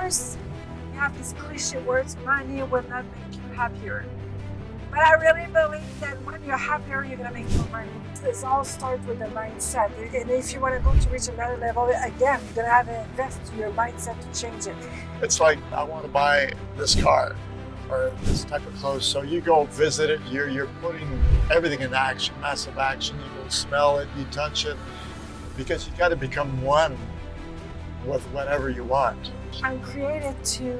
course, you have these cliche words, money will not make you happier. But I really believe that when you're happier, you're going to make more money. It all starts with the mindset. And if you want to go to reach another level, again, you're going to have to invest in your mindset to change it. It's like, I want to buy this car or this type of clothes. So you go visit it, you're putting everything in action, massive action. You go smell it, you touch it, because you got to become one with whatever you want. I'm created to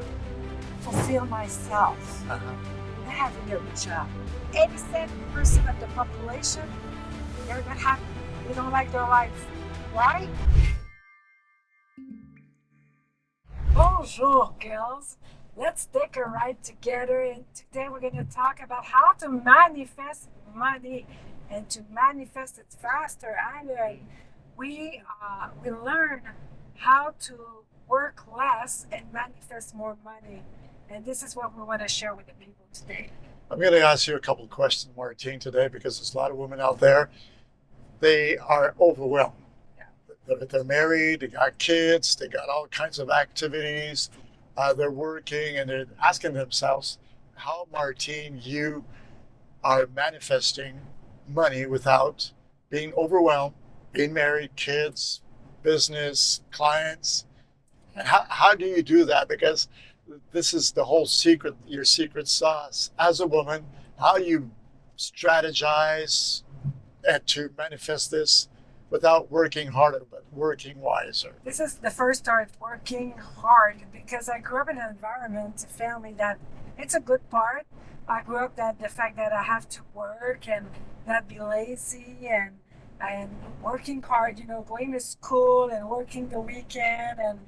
fulfill myself. Having a job. 87% of the population, they're not happy. They don't like their life. Why? Bonjour, girls. Let's take a ride together, and today we're going to talk about how to manifest money and to manifest it faster. We learn how to work less and manifest more money. And this is what we want to share with the people today. I'm going to ask you a couple of questions, Martine, today, because there's a lot of women out there. They are overwhelmed. Yeah. They're married, they got kids, they got all kinds of activities. They're working and they're asking themselves, how, Martine, you are manifesting money without being overwhelmed, being married, kids, business, clients. And how do you do that? Because this is the whole secret, your secret sauce as a woman, how you strategize and to manifest this without working harder, but working wiser. This is the first part, working hard, because I grew up in an environment, a family that it's a good part. I grew up that the fact that I have to work and not be lazy and working hard, going to school and working the weekend, and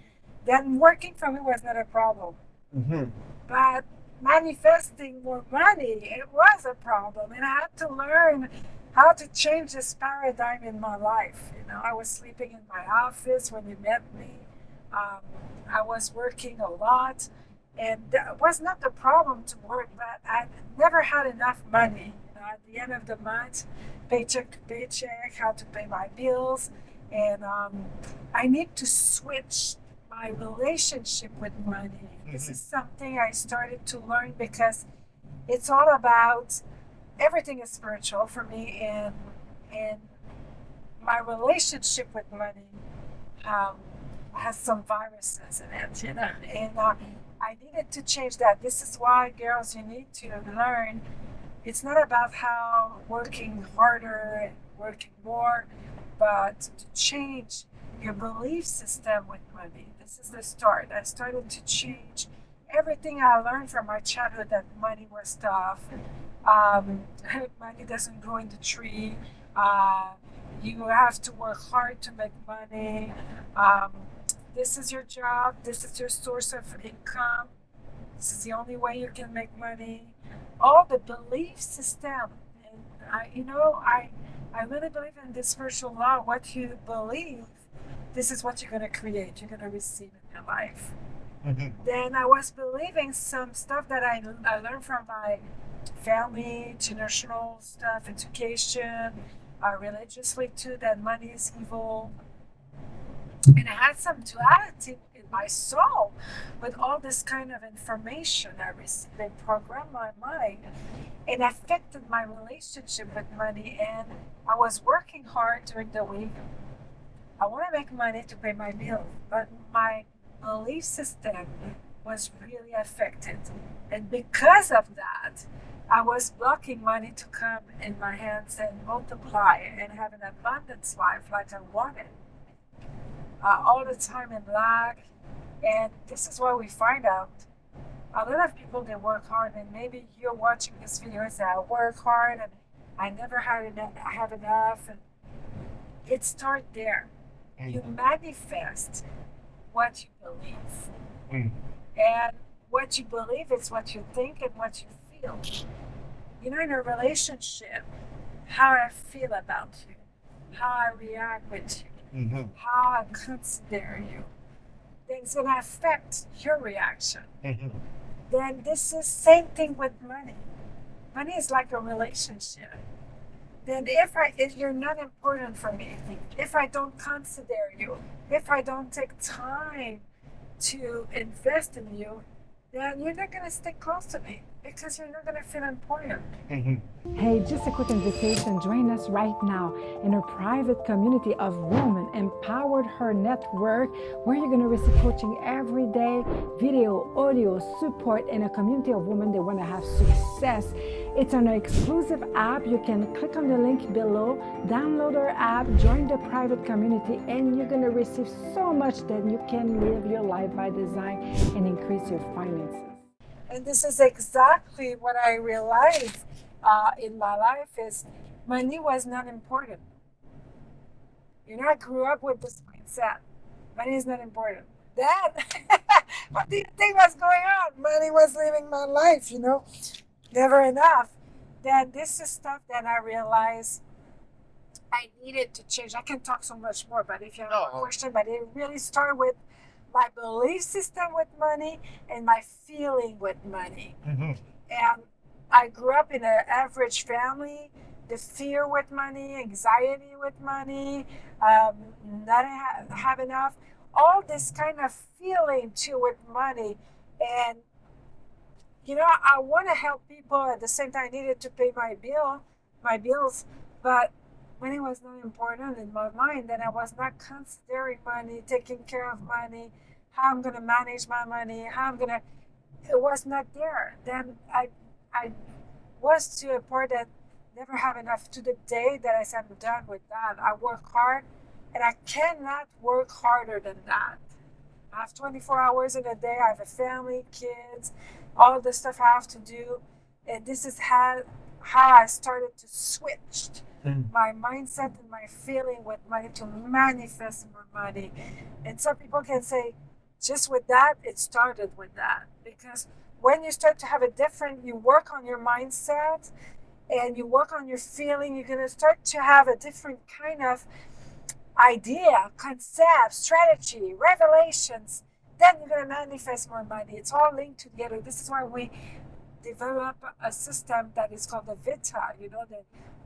then working for me was not a problem. Mm-hmm. But manifesting more money, it was a problem, and I had to learn how to change this paradigm in my life. I was sleeping in my office when you met me. I was working a lot, and that was not the problem to work, but I never had enough money. At the end of the month, paycheck to paycheck, how to pay my bills, and I need to switch my relationship with money. This is something I started to learn because it's all about, everything is spiritual for me, and my relationship with money has some viruses in it, and I needed to change that. This is why, girls, you need to learn. It's not about how working harder and working more, but to change your belief system with money. This is the start. I started to change everything I learned from my childhood, that money was tough. Money doesn't grow in the tree. You have to work hard to make money. This is your job. This is your source of income. This is the only way you can make money. All the belief system. And I really believe in this spiritual law. What you believe, this is what you're going to create. You're going to receive in your life. Mm-hmm. Then I was believing some stuff that I learned from my family, generational stuff, education, religiously too, that money is evil. And I had some duality in my soul with all this kind of information I received. They programmed my mind and affected my relationship with money. And I was working hard during the week. I want to make money to pay my bills, but my belief system was really affected. And because of that, I was blocking money to come in my hands and multiply and have an abundance life like I wanted. All the time in lack. And this is why we find out a lot of people, they work hard, and maybe you're watching this video and say, I work hard and I never have enough. And it starts there. You manifest what you believe. And what you believe is what you think and what you feel. In a relationship, how I feel about you, how I react with you, how I consider you, then it's going to affect your reaction. Then this is same thing with money. Money is like a relationship. Then if you're not important for me, if I don't consider you, if I don't take time to invest in you, then you're not going to stick close to me because you're not going to feel important. Hey, just a quick invitation. Join us right now in our private community of women empowered her network, where you're going to receive coaching every day, video, audio, support, in a community of women that want to have success. It's an exclusive app. You can click on the link below, download our app, join the private community, and you're going to receive so much that you can live your life by design and increase your finances. And this is exactly what I realized in my life is money was not important. I grew up with this mindset. Money is not important. Then, what do you think was going on? Money was living my life, never enough. Then this is stuff that I realized I needed to change. I can talk so much more, but if you have a question, but it really started with my belief system with money and my feeling with money. And I grew up in an average family. The fear with money, anxiety with money, not have enough, all this kind of feeling too with money. And I want to help people. At the same time, I needed to pay my bills, but money was not important in my mind, and I was not considering money, taking care of money, how I'm going to manage my money, it was not there. Then I was to a point that never have enough, to the day that I said I'm done with that. I work hard, and I cannot work harder than that. I have 24 hours in a day. I have a family, kids, all the stuff I have to do. And this is how I started to switch my mindset and my feeling with money to manifest more money. And some people can say, just with that, it started with that. Because when you start to have you work on your mindset and you work on your feeling, you're going to start to have a different kind of idea, concept, strategy, revelations. Then you're going to manifest more money. It's all linked together. This is why we develop a system that is called the Vita, the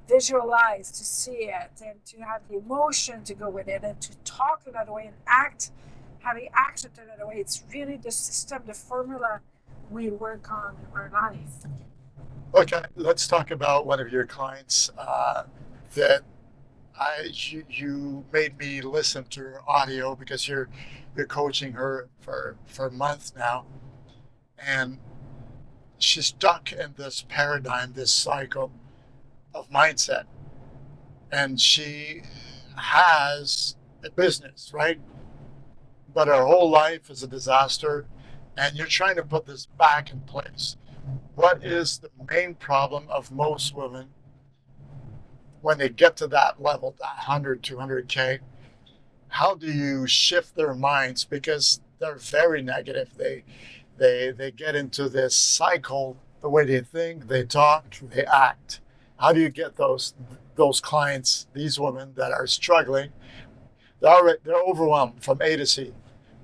visualize, to see it, and to have the emotion to go with it, and to talk another way and act, having action another way. It's really the system, the formula we work on in our life. Okay, let's talk about one of your clients that you made me listen to her audio because you're coaching her for a month now, and she's stuck in this paradigm, this cycle of mindset, and she has a business, right? But her whole life is a disaster, and you're trying to put this back in place. What is the main problem of most women when they get to that level, that 100, 200K? How do you shift their minds? Because they're very negative. They get into this cycle, the way they think, they talk, they act. How do you get those clients, these women that are struggling? They're overwhelmed from A to Z,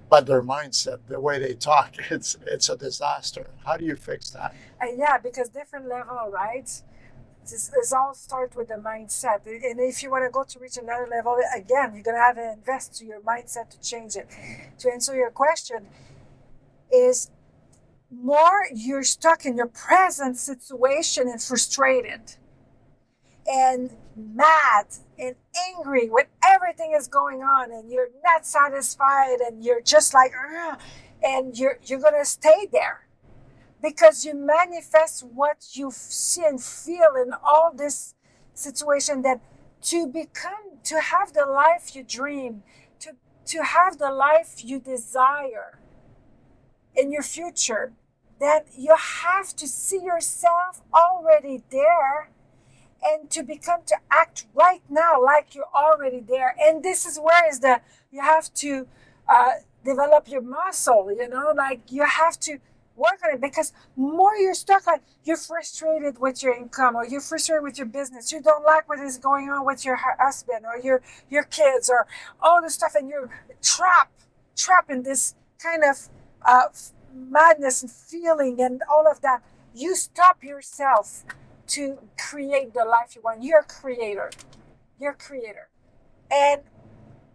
but their mindset, the way they talk, it's a disaster. How do you fix that? Yeah, because different level, right? This all starts with the mindset. And if you want to go to reach another level, again, you're going to have to invest to your mindset to change it. To answer your question, is more you're stuck in your present situation and frustrated and mad and angry with everything is going on, and you're not satisfied, and you're just like, ugh, and you're going to stay there because you manifest what you see and feel in all this situation. That to have the life you dream, to have the life you desire in your future, that you have to see yourself already there, and to act right now like you're already there. And this is where you have to develop your muscle, like you have to work on it, because more you're stuck, like you're frustrated with your income, or you're frustrated with your business, you don't like what is going on with your husband or your kids or all this stuff, and you're trapped in this kind of madness and feeling and all of that. You stop yourself to create the life you want. You're a creator. And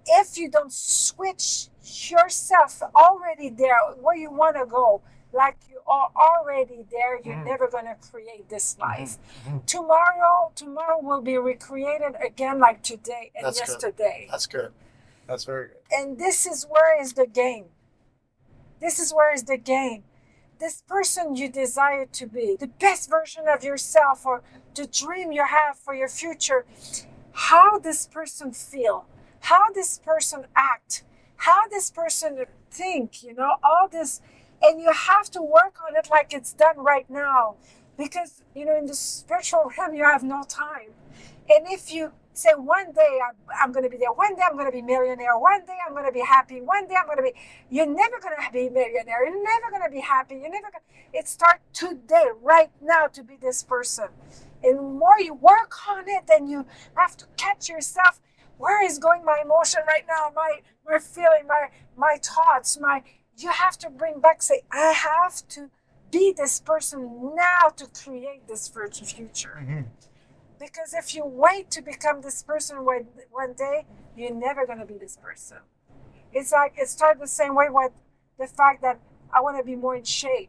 if you don't switch yourself already there where you want to go, like you are already there, you're never going to create this life. Tomorrow will be recreated again like today and That's yesterday. Good. That's good. That's very good. And this is where is the game. This is where is the game. This person you desire to be, the best version of yourself, or the dream you have for your future, how this person feel, how this person act, how this person think, all this. And you have to work on it like it's done right now. Because, in the spiritual realm, you have no time. And if you say, one day I'm going to be there, one day I'm going to be millionaire, one day I'm going to be happy, one day I'm going to be, you're never going to be millionaire, you're never going to be happy, it starts today, right now, to be this person. And the more you work on it, then you have to catch yourself. Where is going my emotion right now? My feeling, my thoughts, you have to bring back, say, I have to be this person now to create this future. Mm-hmm. Because if you wait to become this person one day, you're never going to be this person. It's like, it started the same way with the fact that I want to be more in shape.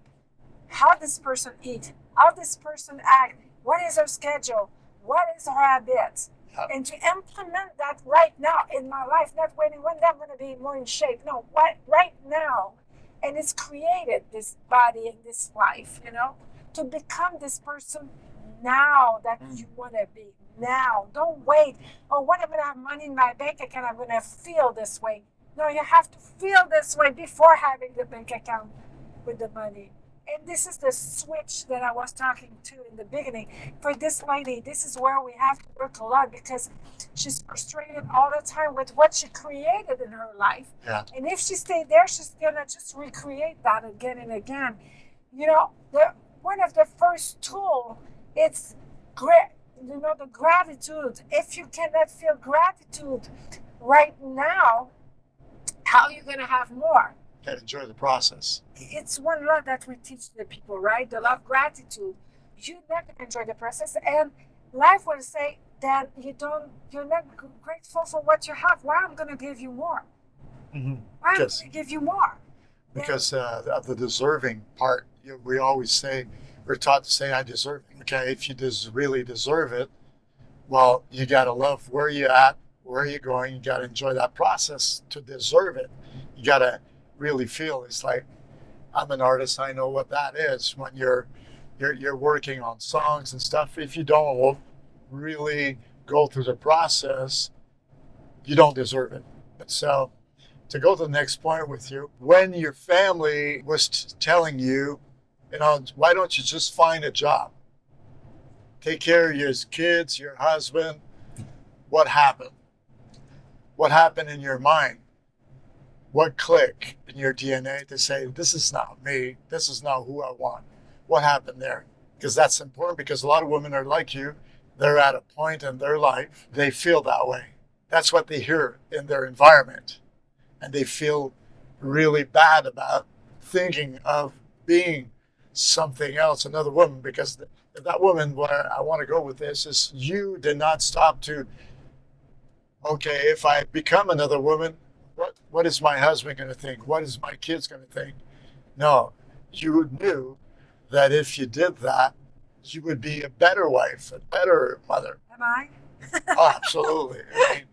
How this person eat, how this person act, what is her schedule, what is her habits. And to implement that right now in my life, not waiting when I'm going to be more in shape. No, right now. And it's created this body and this life, to become this person now that you want to be. Now. Don't wait. Oh, when I'm going to have money in my bank account, I'm going to feel this way. No, you have to feel this way before having the bank account with the money. And this is the switch that I was talking to in the beginning. For this lady, this is where we have to work a lot, because she's frustrated all the time with what she created in her life. Yeah. And if she stayed there, she's going to just recreate that again and again. One of the first tools, it's the gratitude. If you cannot feel gratitude right now, how are you going to have more? And enjoy the process. It's one law that we teach the people, right? The law of gratitude. You're not going to enjoy the process, and life will say that you're not grateful for what you have. Why I'm going to give you more? Mm-hmm. Why I'm going to give you more? Because of the deserving part, we always say, we're taught to say, I deserve it. Okay, if you really deserve it, well, you got to love where you're at, where you're going. You got to enjoy that process to deserve it. You got to really feel, it's like, I'm an artist, I know what that is. When you're working on songs and stuff, if you don't really go through the process, you don't deserve it. So to go to the next point with you, when your family was telling you, why don't you just find a job, take care of your kids, your husband, what happened in your mind? What clicked in your DNA to say, this is not me, this is not who I want? What happened there? Because that's important, because a lot of women are like you. They're at a point in their life, they feel that way. That's what they hear in their environment. And they feel really bad about thinking of being something else, another woman, because that woman, where I want to go with this is, you did not stop to, okay, if I become another woman, what is my husband going to think? What is my kids going to think? No, you knew that if you did that, you would be a better wife, a better mother. Am I? Oh, absolutely. I mean,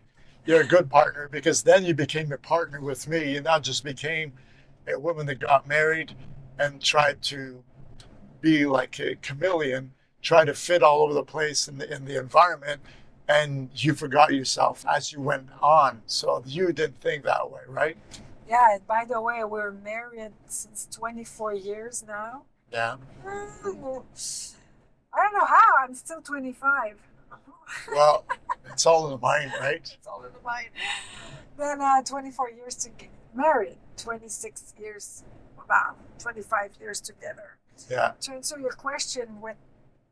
you're a good partner, because then you became a partner with me. You not just became a woman that got married and tried to be like a chameleon, try to fit all over the place in the environment, and you forgot yourself as you went on. So you didn't think that way, right? Yeah, and by the way, we're married since 24 years now. Yeah. I don't know how, I'm still 25. Well, it's all in the mind, right? It's all in the mind. Then 24 years to get married, 26 years, about 25 years together. Yeah. To answer your question with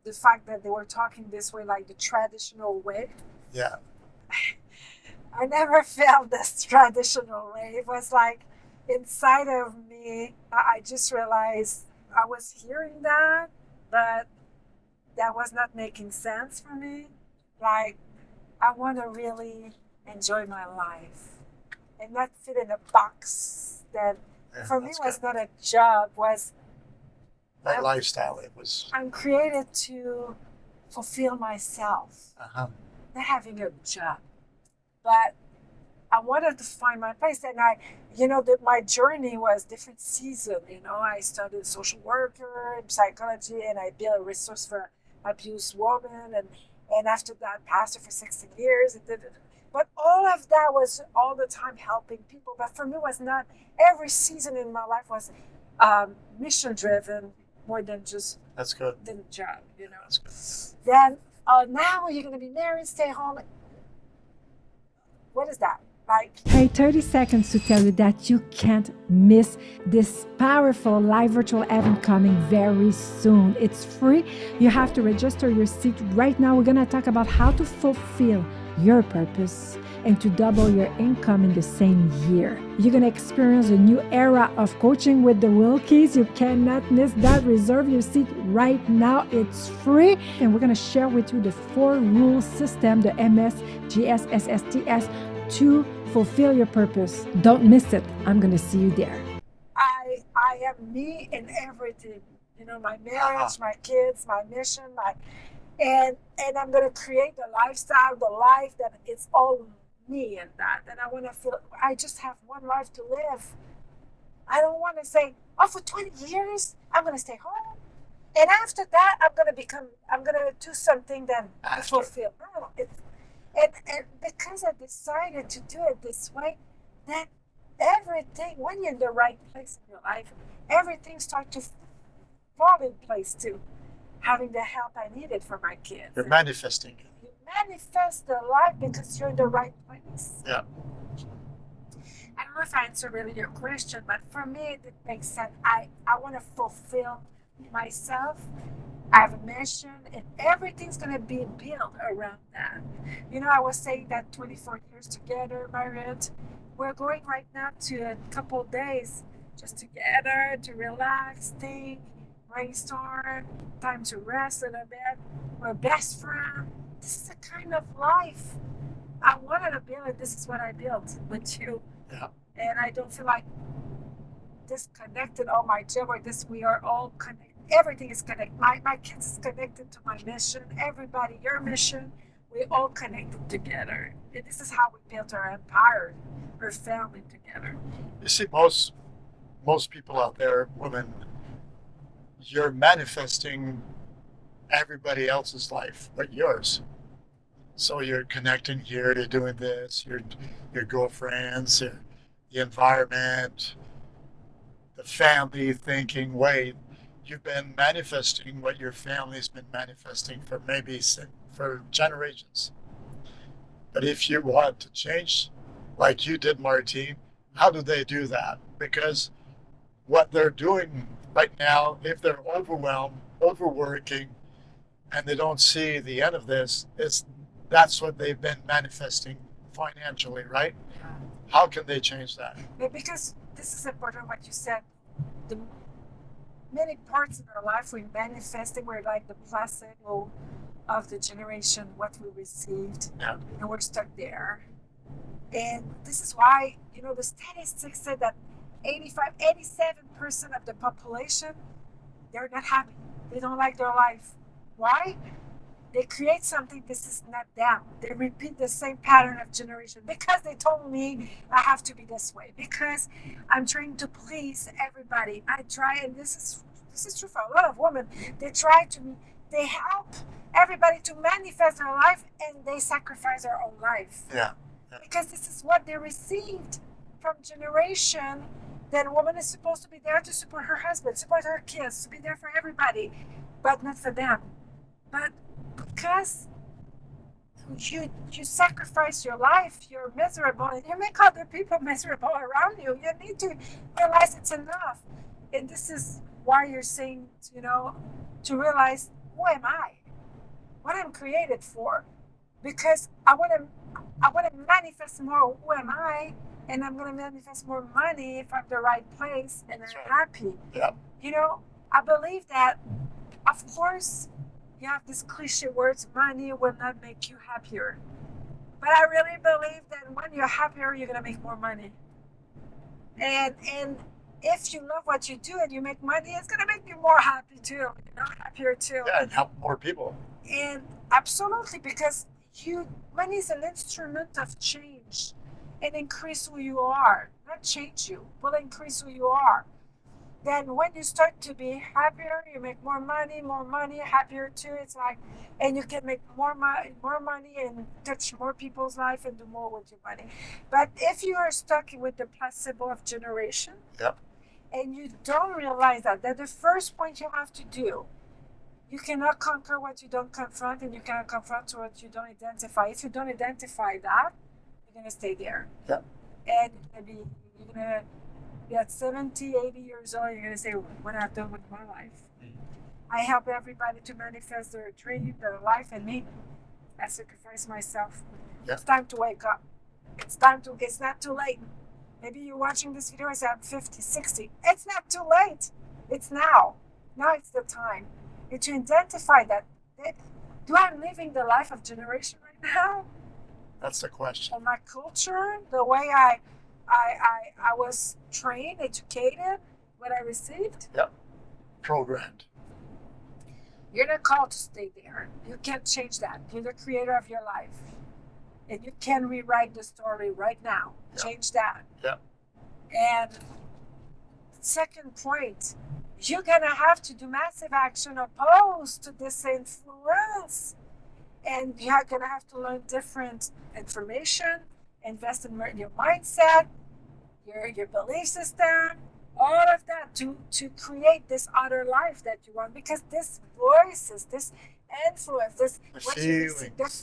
the fact that they were talking this way, like the traditional way. Yeah. I never felt this traditional way. It was like inside of me, I just realized I was hearing that, but that was not making sense for me. Like, I want to really enjoy my life. and not fit in a box that for me was not a job, was that lifestyle. It was. I'm created to fulfill myself, Uh-huh. not having a job. But I wanted to find my place, and my journey was different season. I studied social worker and psychology, and I built a resource for abused women, and after that, pastor for 16 years. But all of that was all the time helping people. But for me, was not every season in my life was mission driven more than just That's good. the job. That's good. Then now you're gonna be married, stay home. What is that? Like, Hey, 30 seconds to tell you that you can't miss this powerful live virtual event coming very soon. It's free. You have to register your seat right now. We're going to talk about how to fulfill your purpose and to double your income in the same year. You're going to experience a new era of coaching with the Wilkies. You cannot miss that. Reserve your seat right now. It's free. And we're going to share with you the 4-rule system, the MSGSSSTS, to fulfill your purpose. Don't miss it. I'm going to see you there. I am me in everything. My marriage, my kids, my mission, and I'm going to create the lifestyle, the life that it's all me in that. And I want to feel I just have one life to live. I don't want to say, for 20 years, I'm going to stay home. And after that, I'm going to do something that I fulfill. No, and because I decided to do it this way, then everything, when you're in the right place in your life, everything starts to fall in place too. Having the help I needed for my kids. You're manifesting it. You manifest the life because you're in the right place. Yeah. I don't know if I answered really your question, but for me, it makes sense. I want to fulfill myself. I have a mission, and everything's going to be built around that. I was saying that 24 years together, married, we're going right now to a couple of days just together to relax, think, brainstorm, time to rest a little bit. We're best friends. This is the kind of life I wanted to build, and this is what I built with you. Yeah. And I don't feel like disconnected. Oh, my job or this, we are all connected. Everything is connected. My kids is connected to my mission. Everybody, your mission. We all connected together. And this is how we built our empire, our family together. You see, most people out there, women, you're manifesting everybody else's life but yours. So you're connecting here, you're doing this, your girlfriends, the environment, the family thinking, wait, you've been manifesting what your family's been manifesting for generations. But if you want to change, like you did, Martine, how do they do that? Because what they're doing right now, if they're overwhelmed, overworking, and they don't see the end of this, that's what they've been manifesting financially, right? How can they change that? Because this is important what you said. The many parts in our life we're manifesting, we're like the placebo of the generation, what we received, Yeah. and we're stuck there. And this is why, the statistics said that 87% of the population, they're not happy. They don't like their life. Why? They create something, this is not them. They repeat the same pattern of generation because they told me I have to be this way, because I'm trying to please everybody. I try, and this is true for a lot of women. They help everybody to manifest their life, and they sacrifice their own life. Yeah. Because this is what they received from generation. Then a woman is supposed to be there to support her husband, support her kids, to be there for everybody, but not for them. But because you sacrifice your life, you're miserable, and you make other people miserable around you. You need to realize it's enough. And this is why you're saying, to realize, who am I? What I'm created for? Because I want to manifest more, who am I? And I'm going to manifest more money if I'm in the right place and I'm happy. Yeah. I believe that, of course, you have these cliche words, money will not make you happier. But I really believe that when you're happier, you're going to make more money. And if you love what you do and you make money, it's gonna make you more happy too, happier too. Yeah, and help more people. And absolutely, because money is an instrument of change and increase who you are, not change you, but increase who you are. Then when you start to be happier, you make more money, happier too. It's like, and you can make more money and touch more people's life and do more with your money. But if you are stuck with the placebo of generation, Yep. and you don't realize that the first point you have to do, you cannot conquer what you don't confront, and you cannot confront what you don't identify. If you don't identify that, you're going to stay there. Yep. And you're going to be at 70, 80 years old, you're going to say, what I've done with my life. I help everybody to manifest their dream, their life, and me. I sacrifice myself. Yep. It's time to wake up. It's not too late. Maybe you're watching this video and say, I'm 50, 60. It's not too late. It's now. Now it's the time. And to identify that, do I living the life of generation right now? That's the question. Or my culture, the way I was trained, educated, what I received? Yep. Programmed. You're not called to stay there. You can't change that. You're the creator of your life. And you can rewrite the story right now. Yep. Change that. Yep. And second point, you're going to have to do massive action opposed to this influence. And you're going to have to learn different information, invest in your mindset, your belief system, all of that to create this other life that you want. Because this voices, this influence, this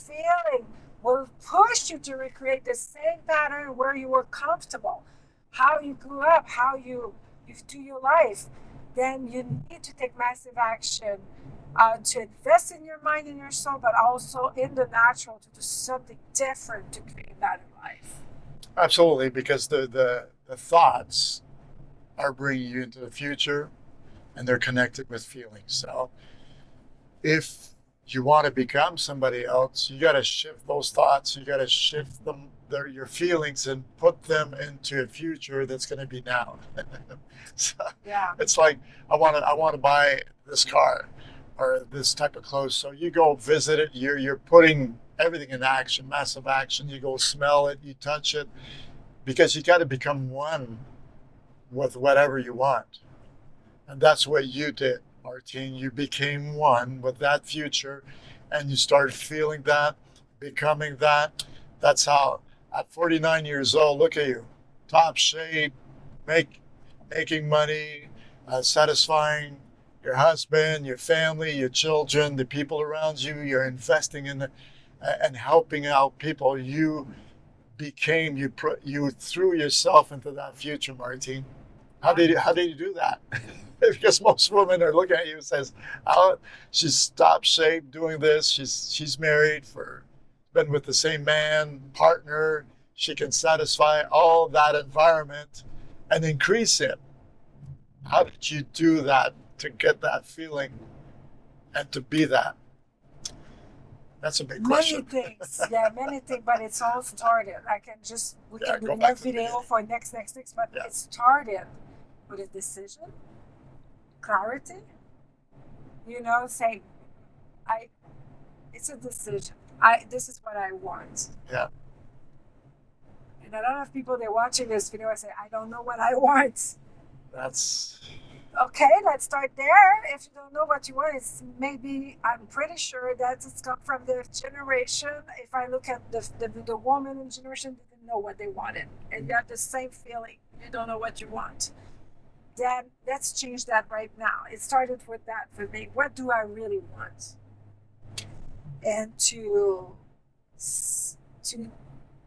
feeling will push you to recreate the same pattern where you were comfortable, how you grew up, how you do your life. Then you need to take massive action to invest in your mind and your soul, but also in the natural to do something different to create a better life. Absolutely, because the thoughts are bringing you into the future, and they're connected with feelings. So if you want to become somebody else, you got to shift those thoughts. You got to shift your feelings and put them into a future that's going to be now. So Yeah. it's like I want to buy this car or this type of clothes. So you go visit it. You're putting everything in action, massive action. You go smell it, you touch it, because you got to become one with whatever you want. And that's what you did, Martine. You became one with that future, and you started feeling that, becoming that. That's how, at 49 years old, look at you, top shape, making money, satisfying your husband, your family, your children, the people around you. You're investing in and helping out people. You threw yourself into that future, Martine. How did you do that? Because most women are looking at you and says, "Oh, she's top shape doing this. She's married been with the same partner. She can satisfy all that environment and increase it." How did you do that to get that feeling and to be that? That's a big question. Many things, but it's all started. We can do more video for next, but it started with a decision, clarity, say, it's a decision. This is what I want. Yeah. And a lot of people, they're watching this video and say, I don't know what I want. That's... Okay, let's start there. If you don't know what you want, I'm pretty sure that it's come from the generation. If I look at the woman in generation, didn't know what they wanted. And you have the same feeling. You don't know what you want. Then let's change that right now. It started with that for me. What do I really want? And to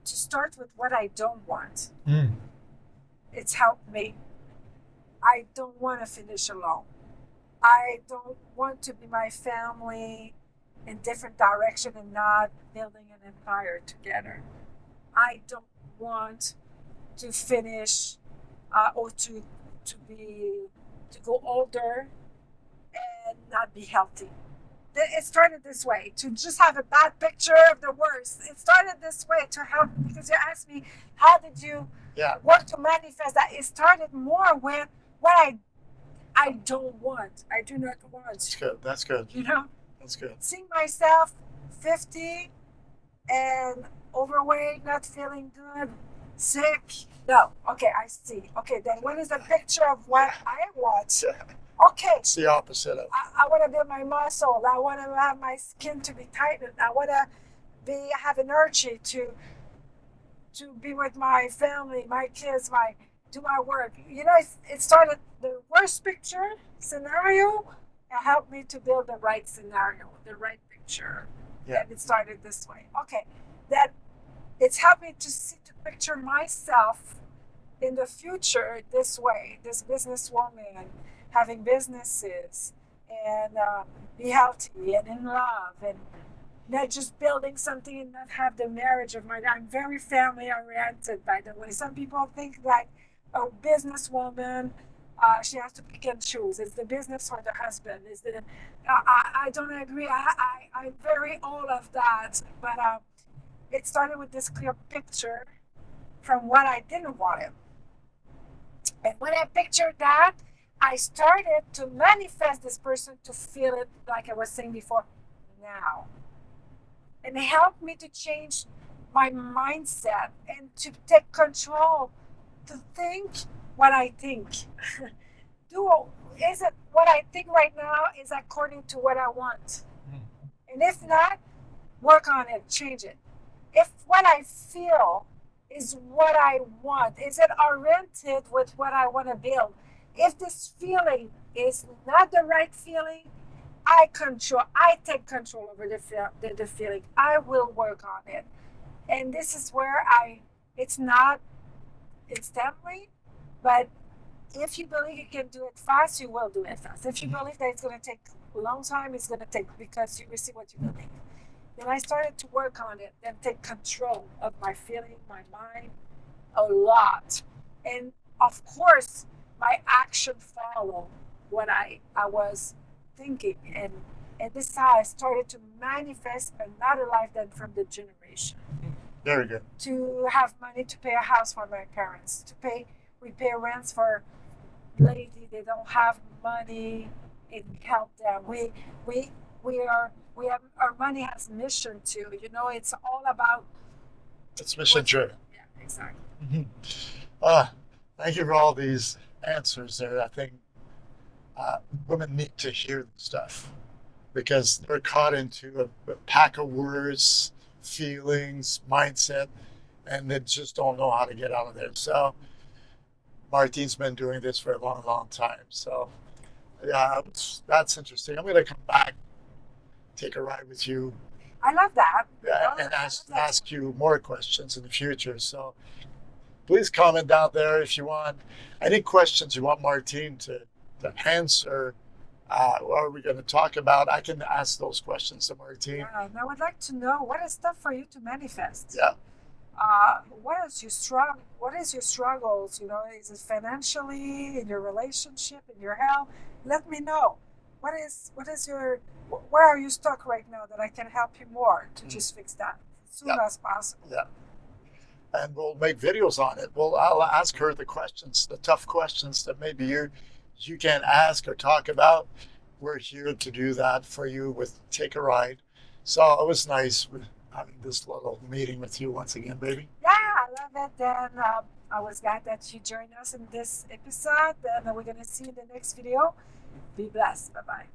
start with what I don't want. It's helped me. I don't want to finish alone. I don't want to be my family in different direction and not building an empire together. I don't want to finish or to go older and not be healthy. It started this way, to just have a bad picture of the worst. It started this way to help, because you asked me, how did you Yeah. Work to manifest that. It started more with what I don't want. I do not want. That's good. That's good. You know, That's good. seeing myself 50 and overweight, not feeling good, sick. No. Okay, I see. Okay, then what is the picture of what I want? Okay. It's the opposite of. I want to build my muscle. I want to have my skin to be tightened. I want to have energy to be with my family, my kids, do my work. You know, it started the worst picture scenario. It helped me to build the right scenario, the right picture. Yeah. And it started this way. Okay, that it's helped me to picture myself in the future this way. This businesswoman having businesses and be healthy and in love and not just building something and not have the marriage of I'm very family oriented, by the way. Some people think like a businesswoman, she has to pick and choose. It's the business or the husband. I don't agree. I'm very all of that. But it started with this clear picture from what I didn't want it. And when I pictured that, I started to manifest this person to feel it, like I was saying before, now. And it helped me to change my mindset and to take control, to think what I think. Is it what I think right now is according to what I want? And if not, work on it, change it. If what I feel is what I want, is it oriented with what I want to build? If this feeling is not the right feeling, I take control over the feeling. I will work on it. And this is where it's not instantly, but if you believe you can do it fast, you will do it fast. If you believe that it's going to take a long time, it's going to take, because you receive what you believe. Then I started to work on it and take control of my feeling, my mind, a lot. And of course, my action followed what I was thinking. And this is how I started to manifest another life than from the generation. Very good. To have money to pay a house for my parents, we pay rents for lady, they don't have money, it help them. Our money has mission too. You know, it's all about. It's mission driven. Yeah, exactly. Thank you for all these answers there. I think women need to hear this stuff because they're caught into a pack of words, feelings, mindset, and they just don't know how to get out of there. So Martine's been doing this for a long, long time. So yeah, that's interesting. I'm going to come back, take a ride with you. I love that. And ask you more questions in the future. So please comment down there if you want any questions you want Martine to answer. What are we going to talk about? I can ask those questions to Martine. Yeah, and I would like to know what is tough for you to manifest. Yeah. What is your struggles? You know, is it financially, in your relationship, in your health? Let me know. Where are you stuck right now that I can help you more to just fix that as soon as possible? Yeah. And we'll make videos on it. I'll ask her the questions, the tough questions that maybe you can't ask or talk about. We're here to do that for you with Take a Ride. So it was nice having this little meeting with you once again, baby. Yeah, I love it. And I was glad that you joined us in this episode. And we're going to see you in the next video. Be blessed. Bye-bye.